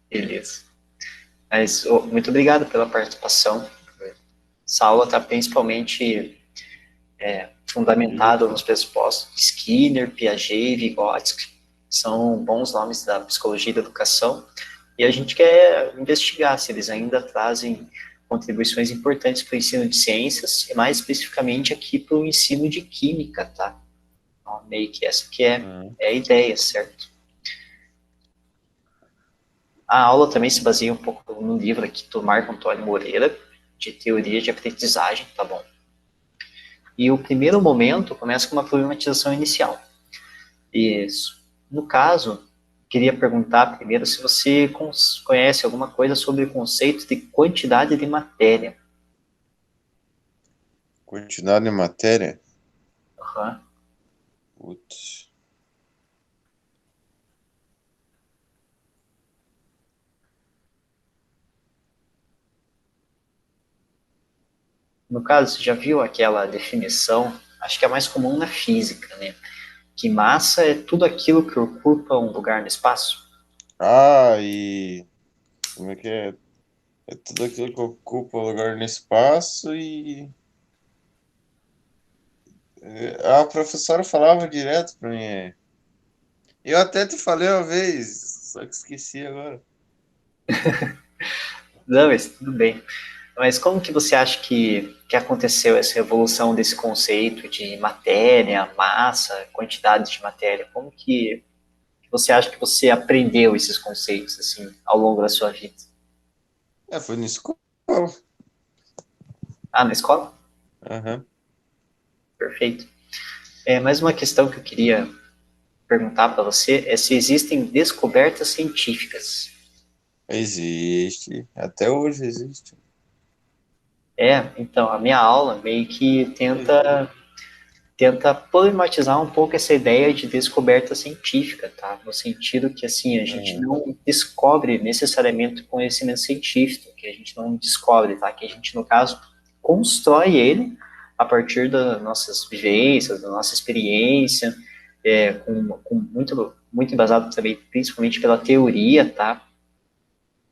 Beleza. Mas muito obrigado pela participação. Essa aula está principalmente fundamentada nos pressupostos de Skinner, Piaget e Vygotsky. São bons nomes da psicologia da educação. E a gente quer investigar se eles ainda trazem contribuições importantes para o ensino de ciências, e mais especificamente aqui para o ensino de química, tá? Então, meio que essa que é a ideia, certo? A aula também se baseia um pouco no livro aqui do Marco Antônio Moreira, de teoria de aprendizagem, tá bom? E o primeiro momento começa com uma problematização inicial. Isso. No caso, queria perguntar primeiro se você conhece alguma coisa sobre o conceito de quantidade de matéria. Quantidade de matéria? Uhum. Putz. No caso, você já viu aquela definição, acho que é mais comum na física, né? Que massa é tudo aquilo que ocupa um lugar no espaço. Ah, e como é que é? É tudo aquilo que ocupa lugar no espaço e a professora falava direto para mim. Eu até te falei uma vez, só que esqueci agora. Não, mas tudo bem. Mas como que você acha que aconteceu essa evolução desse conceito de matéria, massa, quantidade de matéria? Como que você acha que você aprendeu esses conceitos, assim, ao longo da sua vida? É, foi na escola. Ah, na escola? Aham. Perfeito. Mais uma questão que eu queria perguntar para você é se existem descobertas científicas. Existe. Até hoje existe. Então, a minha aula meio que tenta problematizar um pouco essa ideia de descoberta científica, tá? No sentido que, assim, a gente Aham. não descobre necessariamente conhecimento científico, que a gente não descobre, tá? Que a gente, no caso, constrói ele a partir das nossas vivências, da nossa experiência, com muito embasado também, principalmente pela teoria, tá?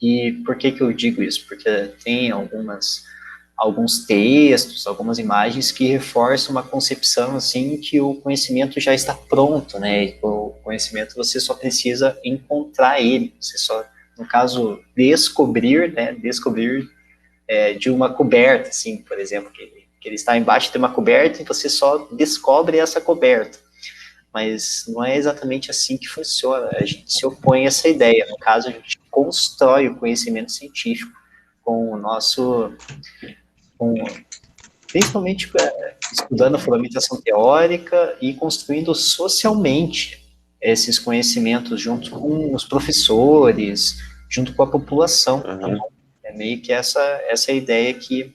E por que que eu digo isso? Porque tem alguns textos, algumas imagens que reforçam uma concepção assim que o conhecimento já está pronto, né? E o conhecimento você só precisa encontrar ele, você só, no caso, descobrir, né? Descobrir de uma coberta, assim, por exemplo, que ele está embaixo de uma coberta e você só descobre essa coberta. Mas não é exatamente assim que funciona. A gente se opõe a essa ideia. No caso, a gente constrói o conhecimento científico com o nosso, com, principalmente estudando a fundamentação teórica e construindo socialmente esses conhecimentos junto com os professores, junto com a população. Tá Aham. bom? É meio que essa é a ideia que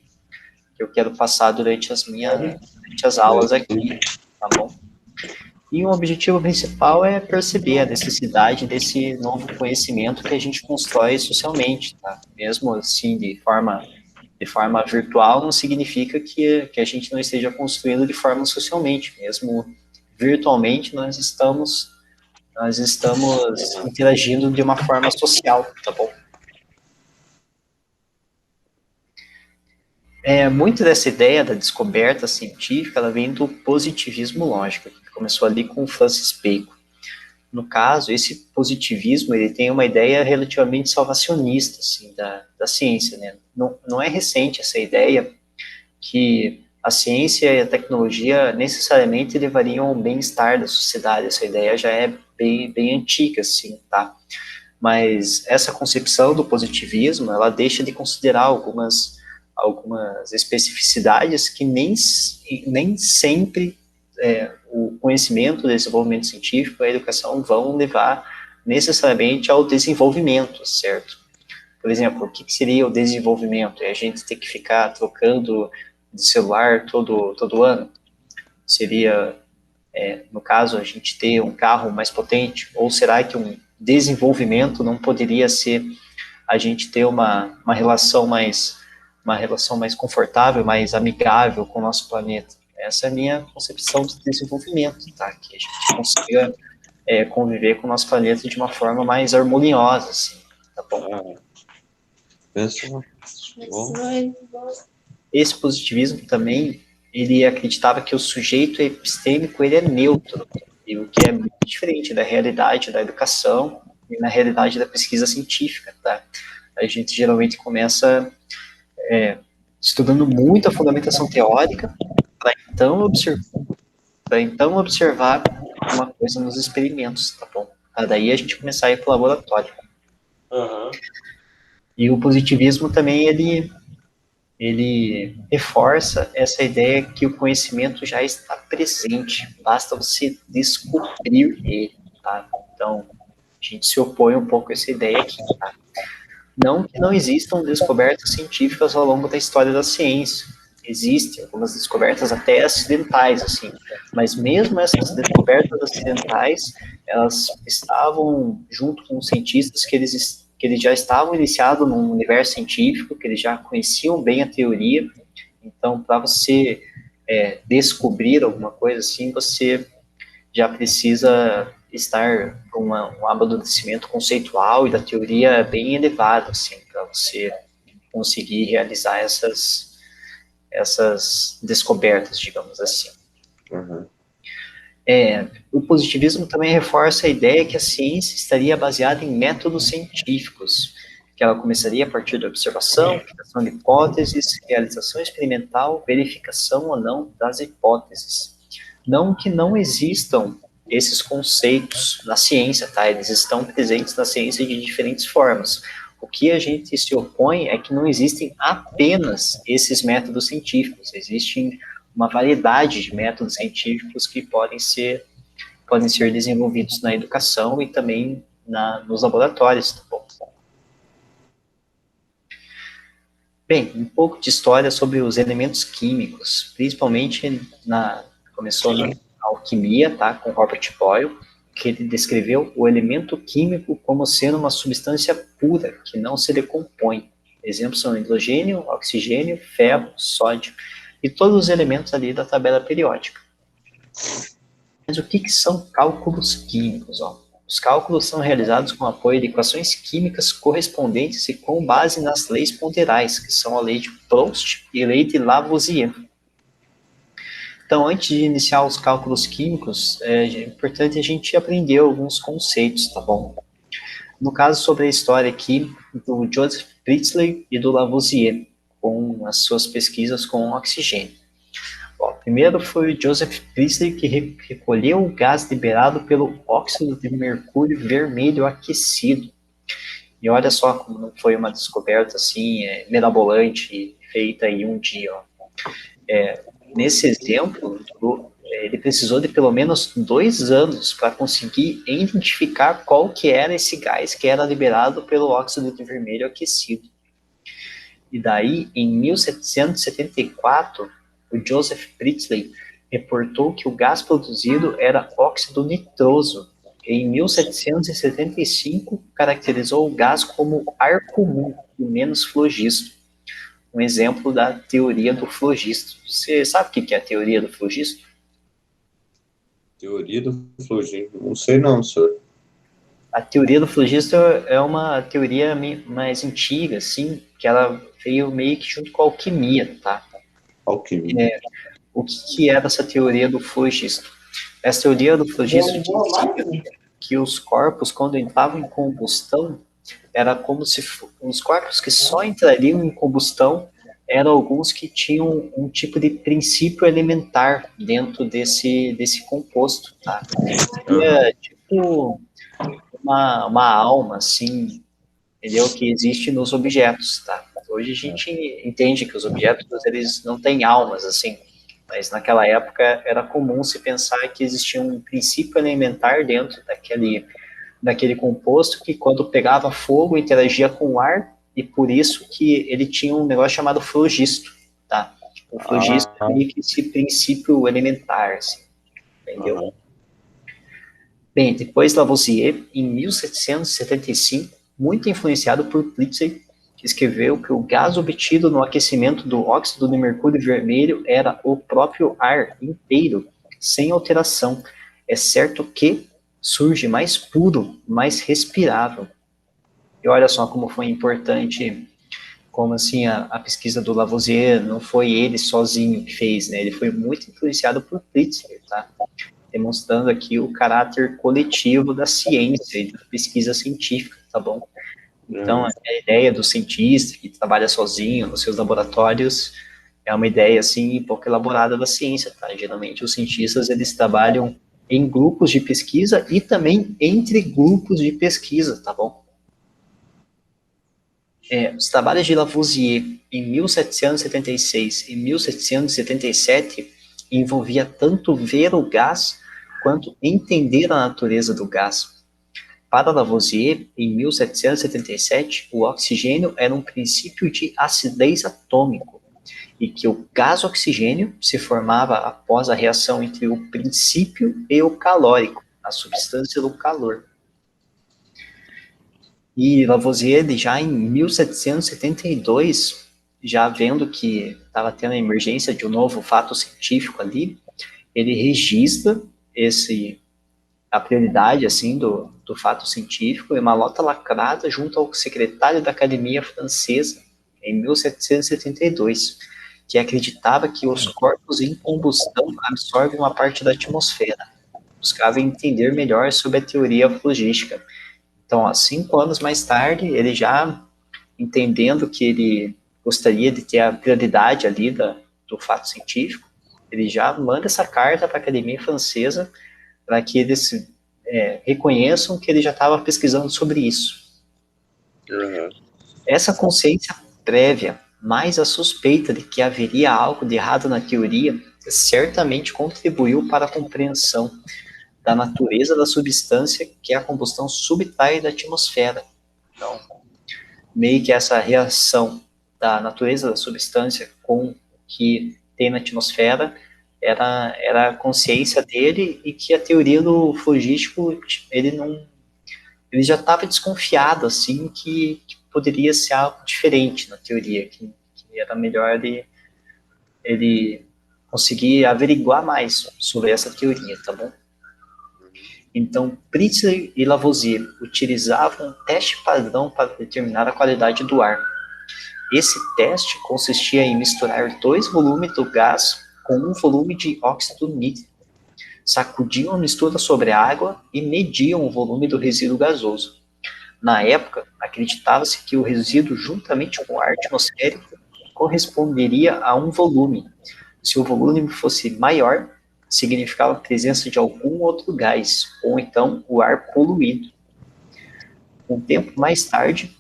eu quero passar durante durante as aulas aqui, tá bom? E o objetivo principal é perceber a necessidade desse novo conhecimento que a gente constrói socialmente, tá? Mesmo assim, de forma virtual, não significa que a gente não esteja construindo de forma socialmente. Mesmo virtualmente, nós estamos interagindo de uma forma social, tá bom? Muito dessa ideia da descoberta científica, ela vem do positivismo lógico, que começou ali com Francis Bacon. No caso, esse positivismo, ele tem uma ideia relativamente salvacionista, assim, da ciência, né? Não é recente essa ideia que a ciência e a tecnologia necessariamente levariam ao bem-estar da sociedade. Essa ideia já é bem antiga, assim, tá? Mas essa concepção do positivismo, ela deixa de considerar algumas especificidades que nem sempre o conhecimento, o desenvolvimento científico, a educação vão levar necessariamente ao desenvolvimento, certo? Por exemplo, o que seria o desenvolvimento? É a gente ter que ficar trocando de celular todo ano? Seria, no caso, a gente ter um carro mais potente? Ou será que um desenvolvimento não poderia ser a gente ter uma relação mais confortável, mais amigável com o nosso planeta? Essa é a minha concepção de desenvolvimento, tá? Que a gente consiga conviver com o nosso planeta de uma forma mais harmoniosa, assim, tá bom? Pensa. Bom. Esse positivismo também, ele acreditava que o sujeito epistêmico, ele é neutro, e o que é muito diferente da realidade da educação e na realidade da pesquisa científica, tá? A gente geralmente começa estudando muito a fundamentação teórica para então observar uma coisa nos experimentos, tá bom? Para daí a gente começar a ir para o laboratório. E o positivismo também, ele reforça essa ideia que o conhecimento já está presente, basta você descobrir ele, tá? Então, a gente se opõe um pouco a essa ideia aqui, tá? Não que não existam descobertas científicas ao longo da história da ciência. Existem algumas descobertas até acidentais, assim, mas mesmo essas descobertas acidentais, elas estavam junto com os cientistas que eles já estavam iniciados no universo científico, que eles já conheciam bem a teoria. Então, para você descobrir alguma coisa assim, você já precisa estar com um amadurecimento conceitual e da teoria bem elevado, assim, para você conseguir realizar essas descobertas, digamos assim. O positivismo também reforça a ideia que a ciência estaria baseada em métodos científicos, que ela começaria a partir da observação, criação de hipóteses, realização experimental, verificação ou não das hipóteses. Não que não existam esses conceitos na ciência, tá? Eles estão presentes na ciência de diferentes formas. O que a gente se opõe é que não existem apenas esses métodos científicos, existem uma variedade de métodos científicos que podem ser desenvolvidos na educação e também nos laboratórios, tá bom? Bem, um pouco de história sobre os elementos químicos, principalmente começou na alquimia, tá, com Robert Boyle, que ele descreveu o elemento químico como sendo uma substância pura, que não se decompõe. Exemplos são hidrogênio, oxigênio, ferro, sódio, e todos os elementos ali da tabela periódica. Mas o que são cálculos químicos? Os cálculos são realizados com apoio de equações químicas correspondentes e com base nas leis ponderais, que são a lei de Proust e a lei de Lavoisier. Então, antes de iniciar os cálculos químicos, é importante a gente aprender alguns conceitos, tá bom? No caso, sobre a história aqui do Joseph Priestley e do Lavoisier, com as suas pesquisas com oxigênio. Bom, primeiro foi o Joseph Priestley que recolheu o gás liberado pelo óxido de mercúrio vermelho aquecido. E olha só como não foi uma descoberta assim, mirabolante, feita em um dia. Nesse exemplo, ele precisou de pelo menos 2 anos para conseguir identificar qual que era esse gás que era liberado pelo óxido de vermelho aquecido. E daí, em 1774, o Joseph Priestley reportou que o gás produzido era óxido nitroso. E em 1775, caracterizou o gás como ar comum e menos flogisto. Um exemplo da teoria do flogisto. Você sabe o que é a teoria do flogisto? Teoria do flogisto? Não sei não, senhor. A teoria do flogisto é uma teoria mais antiga, assim, que ela veio meio que junto com a alquimia, tá? Alquimia. O que era essa teoria do flogisto? Essa teoria do flogisto dizia que os corpos, quando entravam em combustão, era como se os corpos que só entrariam em combustão eram alguns que tinham um tipo de princípio elementar dentro desse composto, tá? Seria tipo uma alma, assim, entendeu? Que existe nos objetos, tá? Hoje a gente entende que os objetos, eles não têm almas, assim, mas naquela época era comum se pensar que existia um princípio elementar dentro daquele composto que quando pegava fogo interagia com o ar e por isso que ele tinha um negócio chamado flogisto, tá? O flogisto é meio que esse princípio elementar, assim, entendeu? Bem, depois Lavoisier, em 1775, muito influenciado por Priestley, escreveu que o gás obtido no aquecimento do óxido de mercúrio vermelho era o próprio ar inteiro, sem alteração, exceto que surge mais puro, mais respirável. E olha só como foi importante, como assim a pesquisa do Lavoisier não foi ele sozinho que fez, né? Ele foi muito influenciado por Pritzker, tá? Demonstrando aqui o caráter coletivo da ciência e da pesquisa científica, tá bom? Então, a ideia do cientista que trabalha sozinho nos seus laboratórios é uma ideia, assim, pouco elaborada da ciência, tá? Geralmente, os cientistas, eles trabalham em grupos de pesquisa e também entre grupos de pesquisa, tá bom? Os trabalhos de Lavoisier em 1776 e 1777 envolvia tanto ver o gás quanto entender a natureza do gás. Para Lavoisier, em 1777, o oxigênio era um princípio de acidez atômico e que o gás oxigênio se formava após a reação entre o princípio e o calórico, a substância do calor. E Lavoisier, ele já em 1772, já vendo que estava tendo a emergência de um novo fato científico ali, ele registra a prioridade assim do fato científico em uma nota lacrada junto ao secretário da Academia Francesa em 1772, que acreditava que os corpos em combustão absorvem uma parte da atmosfera. Buscava entender melhor sobre a teoria flogística. Então, há 5 anos mais tarde, ele já entendendo que ele gostaria de ter a prioridade ali do fato científico, ele já manda essa carta para a Academia Francesa para que eles reconheçam que ele já estava pesquisando sobre isso. Uhum. Essa consciência prévia, mais a suspeita de que haveria algo de errado na teoria, certamente contribuiu para a compreensão da natureza da substância que a combustão subtrai da atmosfera. Então, meio que essa reação da natureza da substância com o que tem na atmosfera era a consciência dele e que a teoria do flogístico, ele já estava desconfiado, assim, que poderia ser algo diferente na teoria, que era melhor ele conseguir averiguar mais sobre essa teoria, tá bom? Então, Pritzker e Lavoisier utilizavam um teste padrão para determinar a qualidade do ar. Esse teste consistia em misturar 2 volumes do gás com 1 volume de óxido nítrico. Sacudiam a mistura sobre a água e mediam o volume do resíduo gasoso. Na época, acreditava-se que o resíduo, juntamente com o ar atmosférico, corresponderia a 1 volume. Se o volume fosse maior, significava a presença de algum outro gás, ou então o ar poluído. Um tempo mais tarde,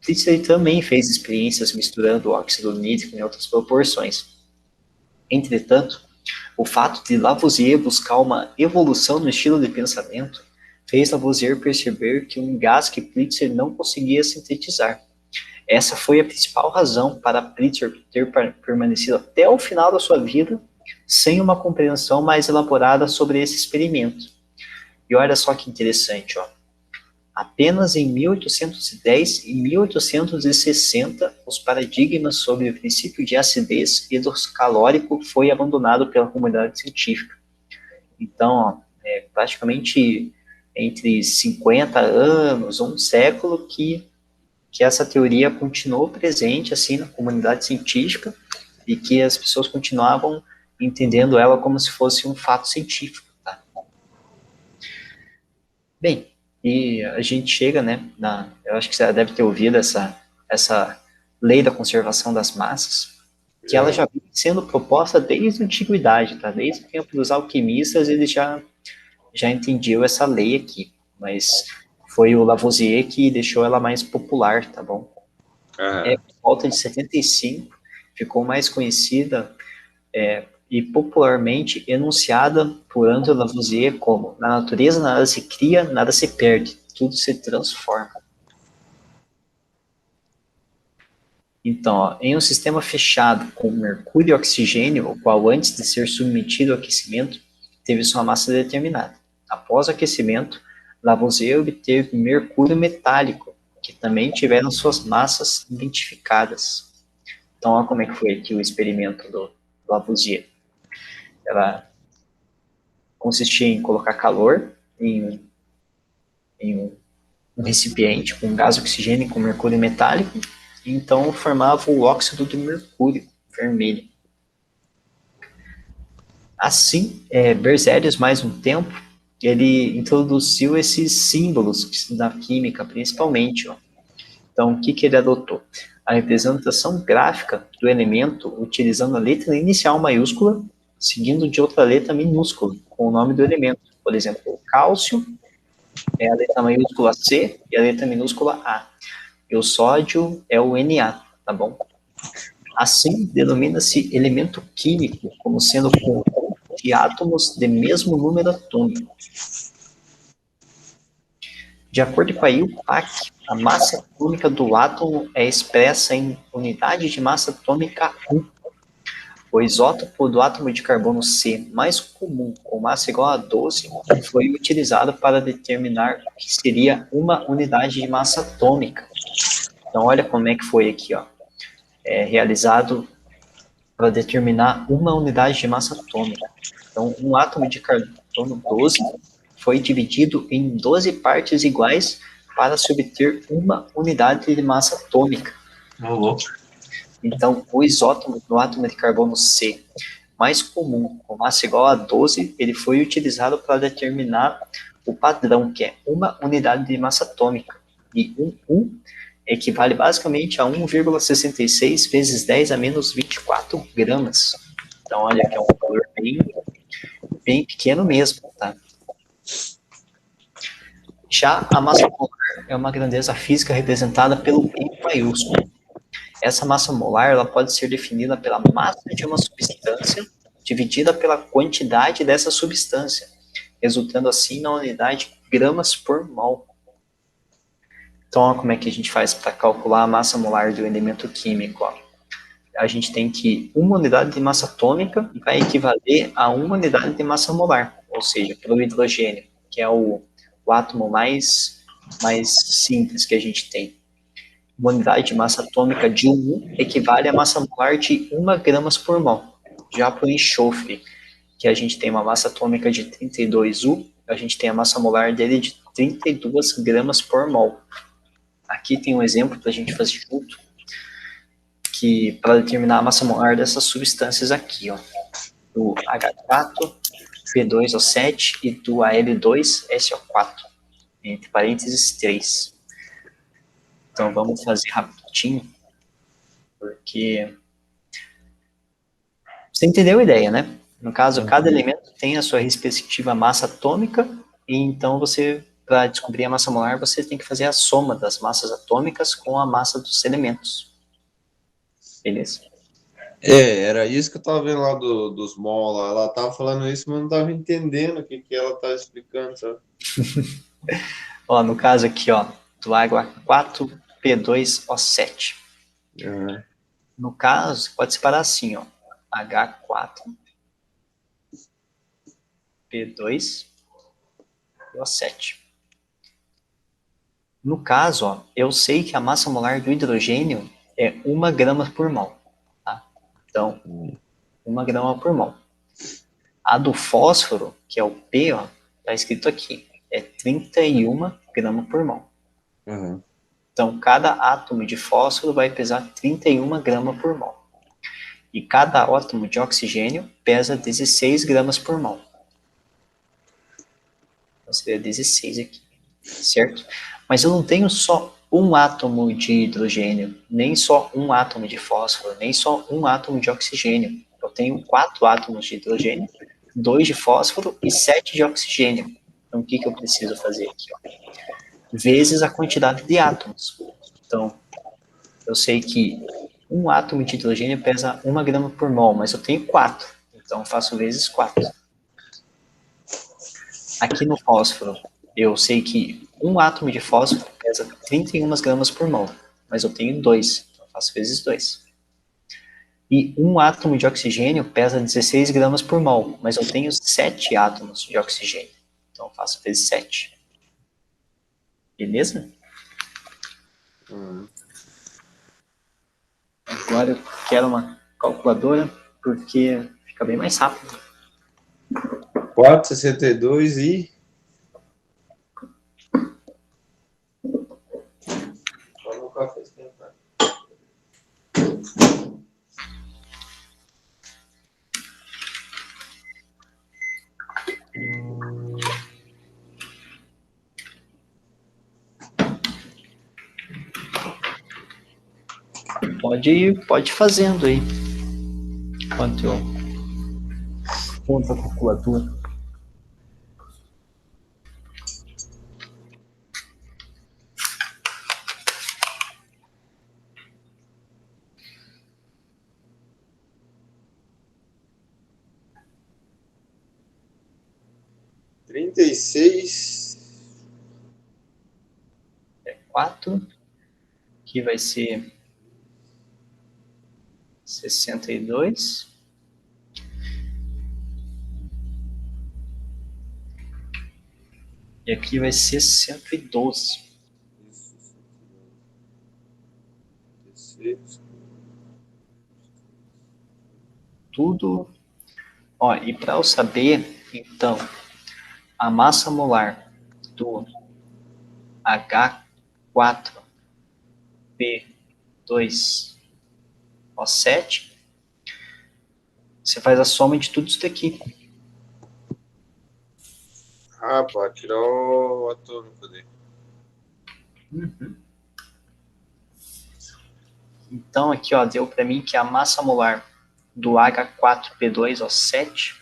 Pritzker também fez experiências misturando óxido nítrico em outras proporções. Entretanto, o fato de Lavoisier buscar uma evolução no estilo de pensamento fez Lavoisier perceber que um gás que Pritzker não conseguia sintetizar. Essa foi a principal razão para Pritzker ter permanecido até o final da sua vida sem uma compreensão mais elaborada sobre esse experimento. E olha só que interessante, ó. Apenas em 1810 e 1860, os paradigmas sobre o princípio de acidez hidrocalórico foi abandonado pela comunidade científica. Então, ó, praticamente entre 50 anos, um século, que essa teoria continuou presente assim na comunidade científica e que as pessoas continuavam entendendo ela como se fosse um fato científico. Tá? Bem, e a gente chega, né, eu acho que você deve ter ouvido essa lei da conservação das massas, que ela já vem sendo proposta desde a antiguidade, tá? Desde o tempo dos alquimistas, eles já entendiam essa lei aqui, mas foi o Lavoisier que deixou ela mais popular, tá bom? Por volta de 75, ficou mais conhecida e popularmente enunciada por André Lavoisier como: na natureza nada se cria, nada se perde, tudo se transforma. Então, ó, em um sistema fechado com mercúrio e oxigênio, o qual antes de ser submetido ao aquecimento, teve sua massa determinada. Após o aquecimento, Lavoisier obteve mercúrio metálico, que também tiveram suas massas identificadas. Então, olha como é que foi aqui o experimento do Lavoisier. Ela consistia em colocar calor em em um recipiente com gás oxigênio com mercúrio metálico, e então formava o óxido de mercúrio vermelho. Assim, Berzelius, mais um tempo, ele introduziu esses símbolos da química, principalmente. Ó. Então, o que ele adotou? A representação gráfica do elemento utilizando a letra inicial maiúscula, seguindo de outra letra minúscula, com o nome do elemento. Por exemplo, o cálcio é a letra maiúscula C e a letra minúscula A. E o sódio é o Na, tá bom? Assim, denomina-se elemento químico como sendo conjunto de átomos de mesmo número atômico. De acordo com a IUPAC, a massa atômica do átomo é expressa em unidade de massa atômica 1. O isótopo do átomo de carbono C mais comum, com massa igual a 12, foi utilizado para determinar o que seria uma unidade de massa atômica. Então, olha como é que foi aqui, ó. Realizado para determinar uma unidade de massa atômica. Então, um átomo de carbono 12 foi dividido em 12 partes iguais para se obter uma unidade de massa atômica. Então, o isótopo do átomo de carbono C mais comum, com massa igual a 12, ele foi utilizado para determinar o padrão, que é uma unidade de massa atômica. E 1 equivale basicamente a 1,66 vezes 10 a menos 24 gramas. Então, olha que é um valor bem pequeno mesmo, tá? Já a massa molar é uma grandeza física representada pelo P maiúsculo. Essa massa molar ela pode ser definida pela massa de uma substância dividida pela quantidade dessa substância, resultando assim na unidade gramas por mol. Então, ó, como é que a gente faz para calcular a massa molar do elemento químico? Ó. A gente tem que uma unidade de massa atômica vai equivaler a uma unidade de massa molar, ou seja, pelo hidrogênio, que é o átomo mais simples que a gente tem. Uma unidade de massa atômica de 1 equivale à massa molar de 1 gramas por mol. Já para o enxofre, que a gente tem uma massa atômica de 32U, a gente tem a massa molar dele de 32 gramas por mol. Aqui tem um exemplo para a gente fazer junto, que para determinar a massa molar dessas substâncias aqui, ó, do H4, P2O7 e do Al2SO4, entre parênteses 3. Então vamos fazer rapidinho, porque você entendeu a ideia, né? No caso, cada elemento tem a sua respectiva massa atômica, e então você, para descobrir a massa molar, você tem que fazer a soma das massas atômicas com a massa dos elementos. Beleza? Era isso que eu tava vendo lá dos mol lá. Ela tava falando isso, mas não tava entendendo o que ela tava explicando, sabe? Ó, no caso aqui, ó, do água 4P2O7. Uhum. No caso, pode separar assim, ó, H4P2O7. No caso, ó, eu sei que a massa molar do hidrogênio é 1 grama por mol. Tá? Então, 1 grama por mol. A do fósforo, que é o P, ó, tá escrito aqui, é 31 gramas por mol. Uhum. Então, cada átomo de fósforo vai pesar 31 gramas por mol. E cada átomo de oxigênio pesa 16 gramas por mol. Então, seria 16 aqui, certo? Mas eu não tenho só um átomo de hidrogênio, nem só um átomo de fósforo, nem só um átomo de oxigênio. Eu tenho 4 átomos de hidrogênio, 2 de fósforo e 7 de oxigênio. Então, o que eu preciso fazer aqui? Ó? Vezes a quantidade de átomos. Então, eu sei que um átomo de hidrogênio pesa 1 grama por mol, mas eu tenho 4. Então, eu faço vezes 4. Aqui no fósforo, eu sei que um átomo de fósforo pesa 31 gramas por mol, mas eu tenho 2. Então, eu faço vezes 2. E um átomo de oxigênio pesa 16 gramas por mol, mas eu tenho 7 átomos de oxigênio. Então, eu faço vezes 7. Beleza? Agora eu quero uma calculadora, porque fica bem mais rápido. 4,62 e... Pode ir fazendo aí. Enquanto eu monto a calculadora. Trinta e seis. 4. Aqui vai ser 62. E aqui vai ser 112. Tudo. Ó, e para eu saber, então, a massa molar do H4P2O7, você faz a soma de tudo isso daqui. Ah, pode tirar o atômico dele. Então, aqui, ó, deu para mim que a massa molar do H4P2O7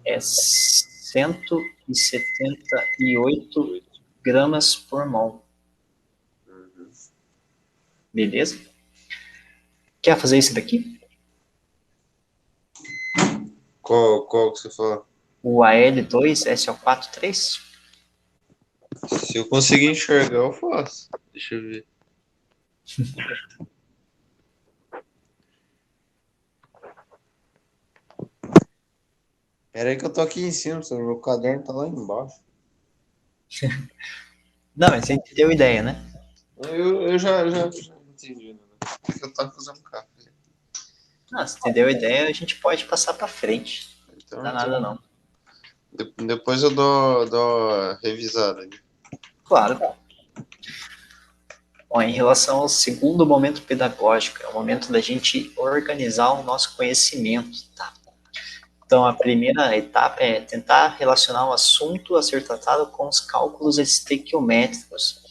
é 178 gramas por mol. Beleza? Quer fazer isso daqui? Qual que você falou? O Al2SO4 3? Se eu conseguir enxergar, eu faço. Deixa eu ver. Pera aí que eu tô aqui em cima, meu caderno tá lá embaixo. Não, mas você entendeu a ideia, né? Eu já entendi, né? Eu tava fazendo café. Não, se entendeu a ideia, a gente pode passar para frente. Então, Não dá nada, não. Depois eu dou a revisada aqui. Claro. Bom, em relação ao segundo momento pedagógico, é o momento da gente organizar o nosso conhecimento, tá? Então, a primeira etapa é tentar relacionar o assunto a ser tratado com os cálculos estequiométricos.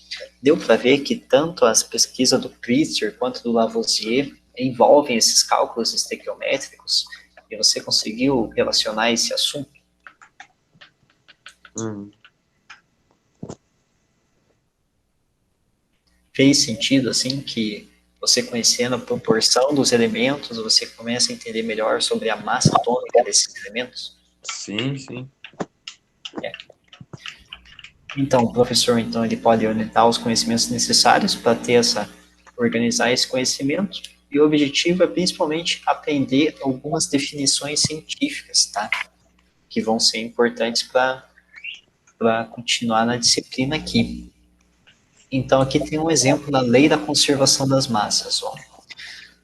Deu para ver que tanto as pesquisas do Pritzker quanto do Lavoisier envolvem esses cálculos estequiométricos, e você conseguiu relacionar esse assunto? Fez sentido, assim, que você conhecendo a proporção dos elementos, você começa a entender melhor sobre a massa atômica desses elementos? Sim. É. Então, o professor, então, ele pode orientar os conhecimentos necessários para organizar esse conhecimento, e o objetivo é principalmente aprender algumas definições científicas, tá? Que vão ser importantes para continuar na disciplina aqui. Então, aqui tem um exemplo da lei da conservação das massas, ó.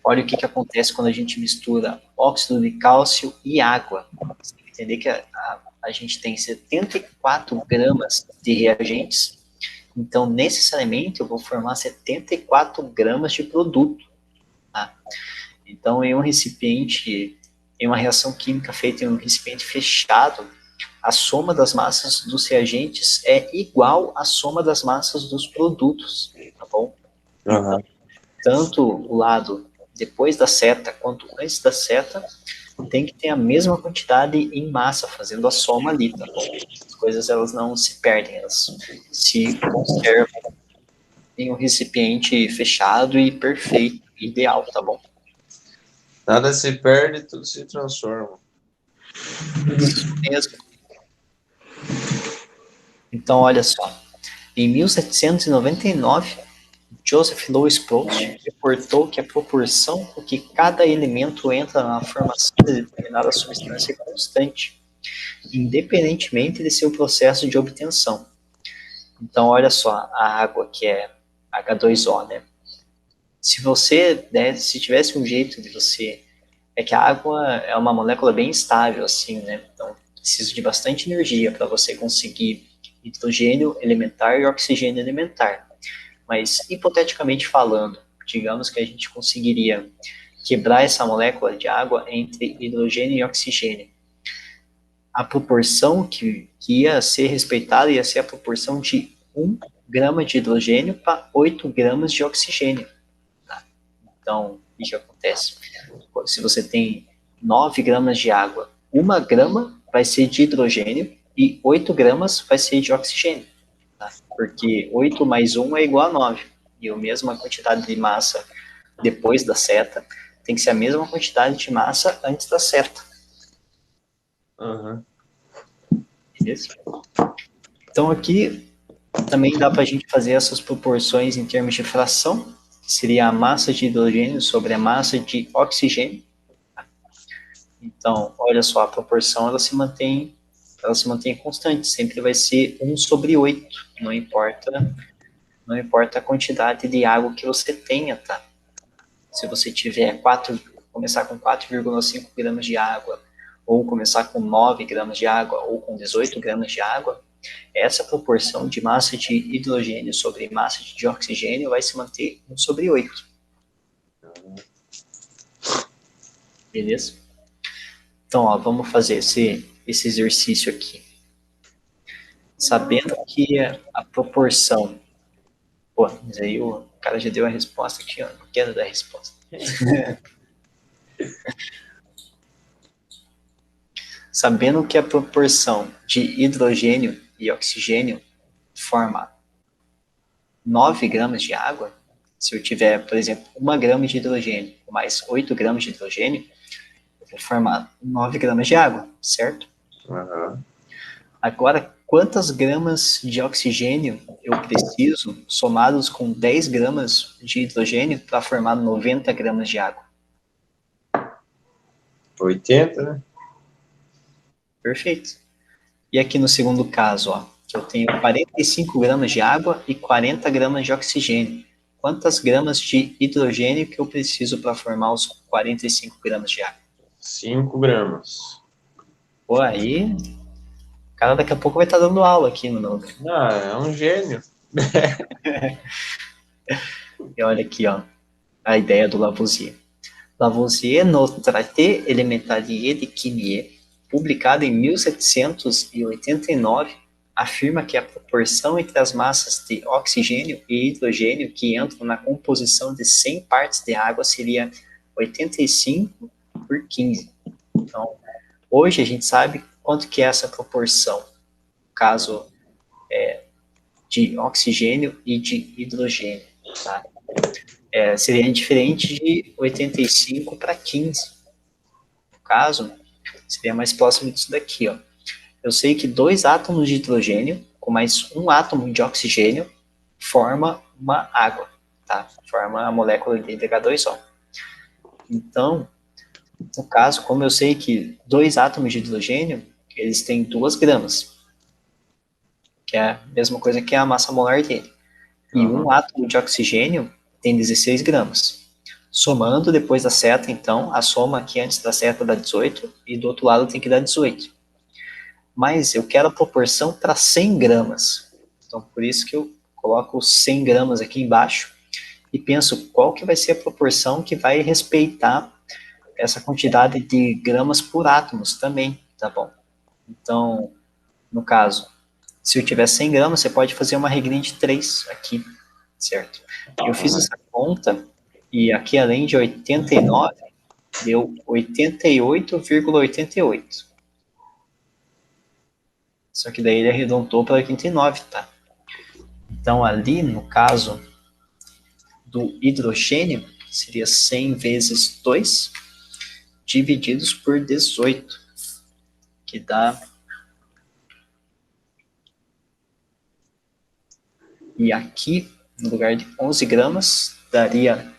Olha o que acontece quando a gente mistura óxido de cálcio e água. Você tem que entender que a gente tem 74 gramas de reagentes, então necessariamente eu vou formar 74 gramas de produto. Tá? Então, em um recipiente, em uma reação química feita em um recipiente fechado, a soma das massas dos reagentes é igual à soma das massas dos produtos, tá bom? Então, tanto o lado depois da seta quanto antes da seta tem que ter a mesma quantidade em massa, fazendo a soma ali, tá bom? As coisas, elas não se perdem, elas se conservam em um recipiente fechado e perfeito, ideal, tá bom? Nada se perde, tudo se transforma. Isso mesmo. Então, olha só. Em 1799, Joseph Louis Proust reportou que a proporção com que cada elemento entra na formação de determinada substância é constante, independentemente de seu processo de obtenção. Então, olha só, a água, que é H2O, né? Se tivesse um jeito de você... É que a água é uma molécula bem estável, assim, né? Então, precisa de bastante energia para você conseguir hidrogênio elementar e oxigênio elementar. Mas, hipoteticamente falando, digamos que a gente conseguiria quebrar essa molécula de água entre hidrogênio e oxigênio. A proporção que ia ser respeitada ia ser a proporção de 1 grama de hidrogênio para 8 gramas de oxigênio. Tá? Então, o que acontece? Se você tem 9 gramas de água, 1 grama vai ser de hidrogênio e 8 gramas vai ser de oxigênio. Tá? Porque 8 mais 1 é igual a 9. E a mesma quantidade de massa depois da seta tem que ser a mesma quantidade de massa antes da seta. Uhum. Beleza? Então, aqui também dá para a gente fazer essas proporções em termos de fração, que seria a massa de hidrogênio sobre a massa de oxigênio. Então, olha só, a proporção ela se mantém constante, sempre vai ser 1/8, não importa a quantidade de água que você tenha, tá? Se você tiver começar com 4,5 gramas de água, ou começar com 9 gramas de água, ou com 18 gramas de água, essa proporção de massa de hidrogênio sobre massa de oxigênio vai se manter 1/8. Beleza? Então, ó, vamos fazer esse exercício aqui. Sabendo que a proporção... Pô, mas aí o cara já deu a resposta aqui, ó. Não quero dar a resposta. Sabendo que a proporção de hidrogênio e oxigênio forma 9 gramas de água, se eu tiver, por exemplo, 1 grama de hidrogênio mais 8 gramas de hidrogênio, eu vou formar 9 gramas de água, certo? Uhum. Agora, quantas gramas de oxigênio eu preciso, somados com 10 gramas de hidrogênio, para formar 90 gramas de água? 80, né? Perfeito. E aqui no segundo caso, ó, eu tenho 45 gramas de água e 40 gramas de oxigênio. Quantas gramas de hidrogênio que eu preciso para formar os 45 gramas de água? 5 gramas. Pô, aí, o cara daqui a pouco vai estar dando aula aqui no meu. Ah, é um gênio. E olha aqui, ó, a ideia do Lavoisier. Lavoisier, no Traité élémentaire de chimie, publicado em 1789, afirma que a proporção entre as massas de oxigênio e hidrogênio que entram na composição de 100 partes de água seria 85/15. Então, hoje a gente sabe quanto que é essa proporção, no caso de oxigênio e de hidrogênio, tá? Seria diferente de 85/15. No caso, seria mais próximo disso daqui, ó. Eu sei que 2 átomos de hidrogênio com mais 1 átomo de oxigênio forma uma água, tá? Forma a molécula de H2O. Então, no caso, como eu sei que 2 átomos de hidrogênio, eles têm 2 gramas, que é a mesma coisa que a massa molar dele. E um átomo de oxigênio tem 16 gramas. Somando depois da seta, então, a soma aqui antes da seta dá 18, e do outro lado tem que dar 18. Mas eu quero a proporção para 100 gramas. Então, por isso que eu coloco 100 gramas aqui embaixo e penso qual que vai ser a proporção que vai respeitar essa quantidade de gramas por átomos também, tá bom? Então, no caso, se eu tiver 100 gramas, você pode fazer uma regrinha de 3 aqui, certo? Eu fiz essa conta e aqui, além de 89, deu 88,88. Só que daí ele arredondou para 89, tá? Então, ali, no caso do hidrogênio, seria 100 vezes 2, divididos por 18, que dá... E aqui, no lugar de 11 gramas, daria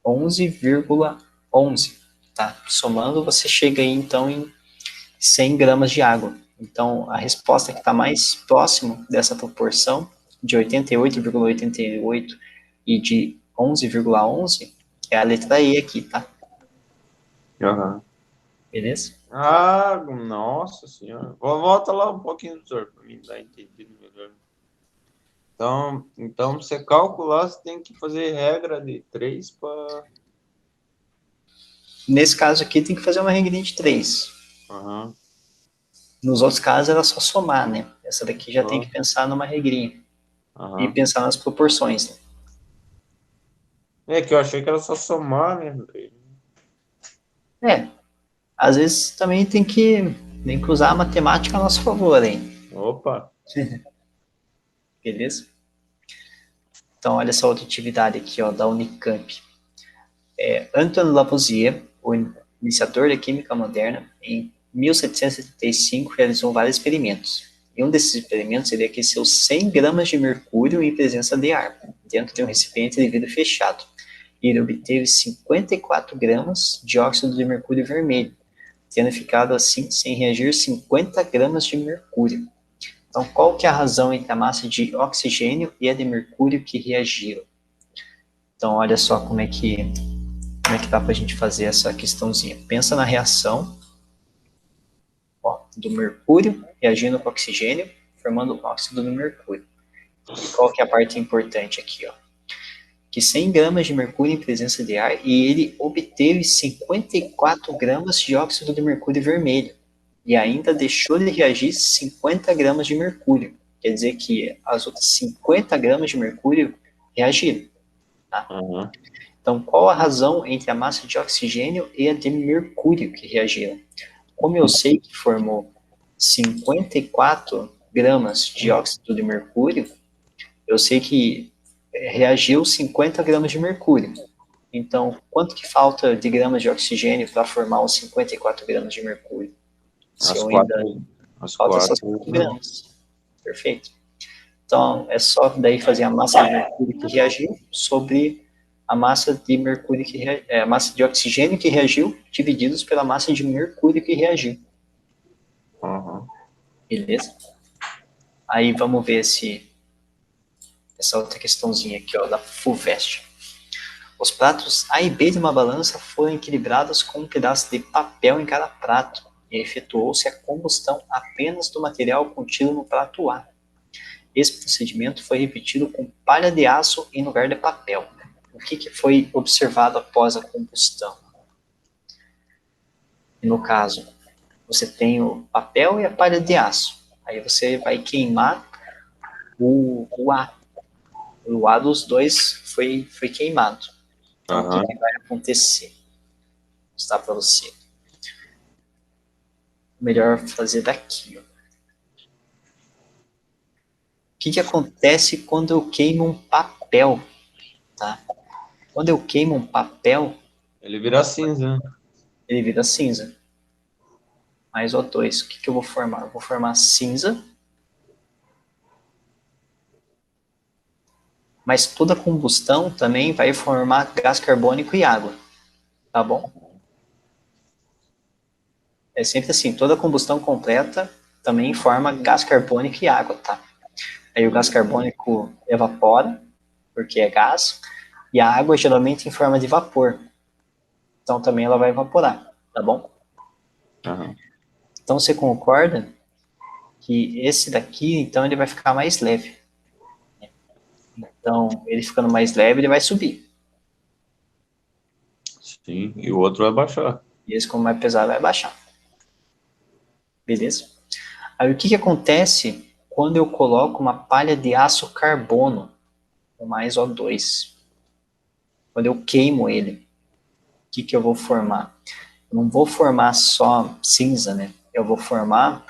11,11, tá? Somando, você chega aí, então, em 100 gramas de água. Então, a resposta que está mais próximo dessa proporção, de 88,88 e de 11,11, é a letra E aqui, tá? Uhum. Beleza? Ah, nossa senhora. Volta lá um pouquinho, doutor, para mim dar entendido melhor. Então, pra você calcular, você tem que fazer regra de 3 para... Nesse caso aqui, tem que fazer uma regrinha de 3. Uhum. Nos outros casos, era só somar, né? Essa daqui já tem que pensar numa regrinha. E pensar nas proporções, né? É que eu achei que era só somar, né? É, às vezes também tem que usar a matemática a nosso favor, hein? Opa. Beleza? Então, olha essa outra atividade aqui, ó, da Unicamp. Antoine Lavoisier, o iniciador da química moderna, em 1775 realizou vários experimentos. E um desses experimentos ele aqueceu 100 gramas de mercúrio em presença de ar, dentro de um recipiente de vidro fechado. E ele obteve 54 gramas de óxido de mercúrio vermelho, tendo ficado assim sem reagir 50 gramas de mercúrio. Então, qual que é a razão entre a massa de oxigênio e a de mercúrio que reagiram? Então, olha só como é que dá para a gente fazer essa questãozinha. Pensa na reação, ó, do mercúrio reagindo com oxigênio, formando o óxido do mercúrio. E qual que é a parte importante aqui, ó? Que 100 gramas de mercúrio em presença de ar e ele obteve 54 gramas de óxido de mercúrio vermelho e ainda deixou de reagir 50 gramas de mercúrio. Quer dizer que as outras 50 gramas de mercúrio reagiram. Tá? Uhum. Então, qual a razão entre a massa de oxigênio e a de mercúrio que reagiram? Como eu sei que formou 54 gramas de óxido de mercúrio, eu sei que reagiu 50 gramas de mercúrio. Então, quanto que falta de gramas de oxigênio para formar os 54 gramas de mercúrio? Se As eu ainda quatro. As falta essas quatro. 4 gramas. Perfeito. Então, é só daí fazer a massa de mercúrio que reagiu sobre a massa de mercúrio a massa de oxigênio que reagiu divididos pela massa de mercúrio que reagiu. Uhum. Beleza? Aí vamos ver essa outra questãozinha aqui, ó, da FUVEST. Os pratos A e B de uma balança foram equilibrados com um pedaço de papel em cada prato e efetuou-se a combustão apenas do material contido no prato A. Esse procedimento foi repetido com palha de aço em lugar de papel. O que foi observado após a combustão? No caso, você tem o papel e a palha de aço. Aí você vai queimar o A. O A dos dois foi queimado. Então, o que, Uhum. que vai acontecer? Vou mostrar para você. Melhor fazer daqui. Ó. O que acontece quando eu queimo um papel? Tá? Quando eu queimo um papel, Ele vira cinza, né? ele vira cinza. Mais O2. O que eu vou formar? Eu vou formar cinza, mas toda combustão também vai formar gás carbônico e água. Tá bom? É sempre assim, toda combustão completa também forma gás carbônico e água, tá? Aí o gás carbônico evapora, porque é gás, e a água geralmente em forma de vapor. Então também ela vai evaporar, tá bom? Uhum. Então você concorda que esse daqui, então ele vai ficar mais leve. Então, ele ficando mais leve, ele vai subir. Sim, e o outro vai baixar. E esse, como é pesado, vai baixar. Beleza? Aí o que acontece quando eu coloco uma palha de aço carbono com mais O2? Quando eu queimo ele, o que eu vou formar? Eu não vou formar só cinza, né? Eu vou formar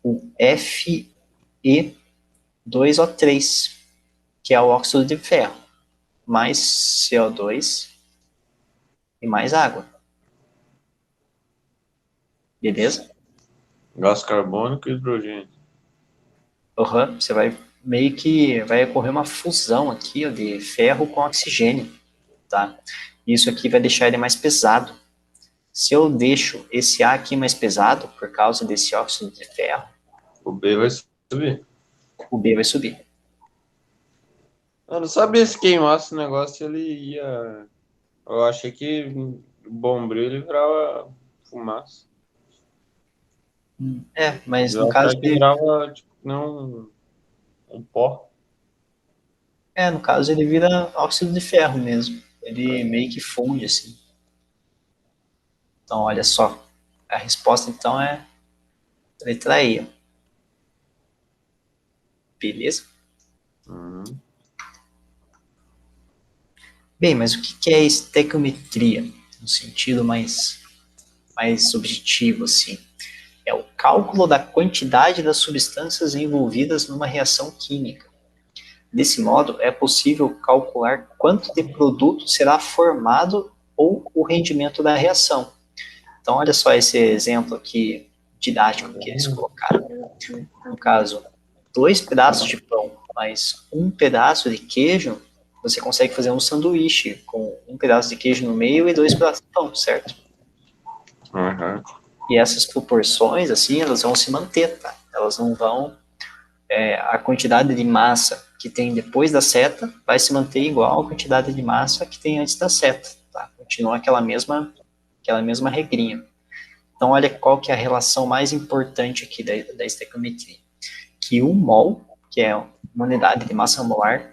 o Fe2O3, que é o óxido de ferro, mais CO2 e mais água. Beleza? Gás carbônico e hidrogênio. Uhum. Você vai meio que vai ocorrer uma fusão aqui ó, de ferro com oxigênio, tá? Isso aqui vai deixar ele mais pesado. Se eu deixo esse A aqui mais pesado por causa desse óxido de ferro, O B vai subir. o B vai subir. Eu não sabia se queimasse o negócio ele ia. Eu achei que o bombril ele virava fumaça. Mas no Eu caso achava que ele, virava, tipo, não um pó. no caso ele vira óxido de ferro mesmo. Ele meio que funde assim. Então olha só, a resposta então é a letra E, ó. Beleza? Uhum. Bem, mas o que é estequiometria? No sentido mais objetivo, assim. É o cálculo da quantidade das substâncias envolvidas numa reação química. Desse modo, é possível calcular quanto de produto será formado ou o rendimento da reação. Então, olha só esse exemplo aqui didático que eles colocaram. No caso, 2 pedaços de pão mais um pedaço de queijo, você consegue fazer um sanduíche com um pedaço de queijo no meio e 2 pedaços de pão, certo? Uhum. E essas proporções, assim, elas vão se manter, tá? Elas não vão... a quantidade de massa que tem depois da seta vai se manter igual à quantidade de massa que tem antes da seta, tá? Continua aquela mesma regrinha. Então, olha qual que é a relação mais importante aqui da estequiometria. Que 1 mol, que é uma unidade de massa molar,